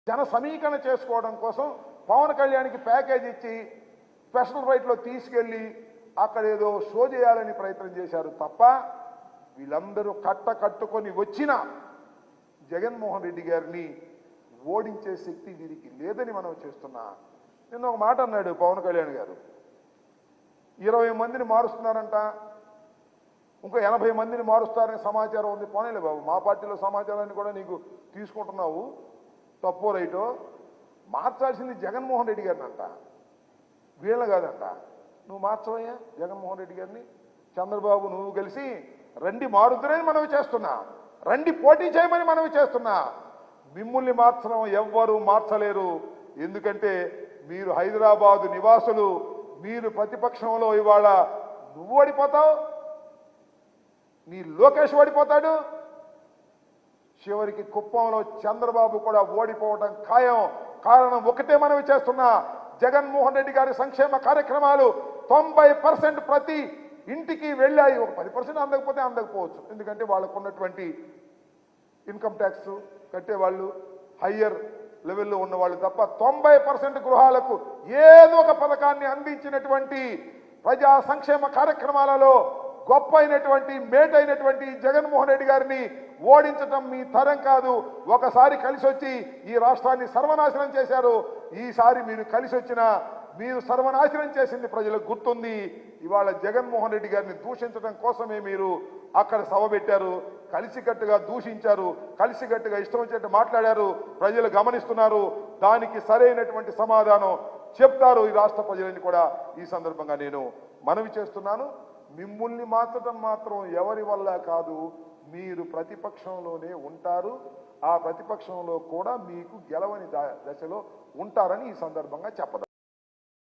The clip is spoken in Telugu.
జన సమీకరణ చేసుకోవడం కోసం పవన్ కళ్యాణ్కి ప్యాకేజ్ ఇచ్చి స్పెషల్ ఫ్లైట్లో తీసుకెళ్ళి అక్కడ ఏదో షో చేయాలని ప్రయత్నం చేశారు తప్ప వీళ్ళందరూ కట్టుకొని వచ్చిన జగన్మోహన్ రెడ్డి గారిని ఓడించే శక్తి వీరికి లేదని మనం చేస్తున్నా. నిన్న ఒక మాట అన్నాడు పవన్ కళ్యాణ్ గారు, 20 మందిని మారుస్తున్నారంట, ఇంకో 80 మందిని మారుస్తారనే సమాచారం ఉంది. పోనేలే బాబు, మా పార్టీలో సమాచారాన్ని కూడా నీకు తీసుకుంటున్నావు, తప్పో రైటో. మార్చాల్సింది జగన్మోహన్ రెడ్డి గారిని అంట, వీళ్ళ కాదంట. నువ్వు మార్చవయ్యా జగన్మోహన్ రెడ్డి గారిని. చంద్రబాబు నువ్వు కలిసి రండి మారుద్దురని మనవి చేస్తున్నా, రండి పోటీ చేయమని మనవి చేస్తున్నా. మిమ్మల్ని మార్చడం ఎవ్వరూ మార్చలేరు. ఎందుకంటే మీరు హైదరాబాదు నివాసులు, మీరు ప్రతిపక్షంలో ఇవాళ నువ్వు ఓడిపోతావు, నీ లోకేష్ ఓడిపోతాడు, చివరికి కుప్పంలో చంద్రబాబు కూడా ఓడిపోవడం ఖాయం. కారణం ఒకటే మనవి చేస్తున్నా, జగన్మోహన్ రెడ్డి గారి సంక్షేమ కార్యక్రమాలు 90% ప్రతి ఇంటికి వెళ్ళాయి. ఒక 10% అందకపోతే అందకపోవచ్చు, ఎందుకంటే వాళ్ళకు ఉన్నటువంటి ఇన్కమ్ ట్యాక్స్ కట్టేవాళ్ళు హయ్యర్ లెవెల్లో ఉన్నవాళ్ళు తప్ప 90% గృహాలకు ఏదో ఒక పథకాన్ని అందించినటువంటి ప్రజా సంక్షేమ కార్యక్రమాలలో గొప్ప అయినటువంటి మేటైనటువంటి జగన్మోహన్ రెడ్డి గారిని ఓడించడం మీ తరం కాదు. ఒకసారి కలిసి వచ్చి ఈ రాష్ట్రాన్ని సర్వనాశనం చేశారు. ఈసారి మీరు కలిసి వచ్చినా మీరు సర్వనాశనం చేసింది ప్రజలకు గుర్తుంది. ఇవాళ జగన్మోహన్ రెడ్డి గారిని దూషించడం కోసమే మీరు అక్కడ సభ పెట్టారు, కలిసికట్టుగా దూషించారు, కలిసికట్టుగా ఇష్టం వచ్చినట్టు మాట్లాడారు. ప్రజలు గమనిస్తున్నారు, దానికి సరైనటువంటి సమాధానం చెప్తారు ఈ రాష్ట్ర ప్రజలని కూడా ఈ సందర్భంగా నేను మనవి చేస్తున్నాను. మిమ్మల్ని మార్చడం మాత్రం ఎవరి వల్ల కాదు, మీరు ప్రతిపక్షంలోనే ఉంటారు. ఆ ప్రతిపక్షంలో కూడా మీకు గెలవని దశలో ఉంటారని ఈ సందర్భంగా చెప్పదు.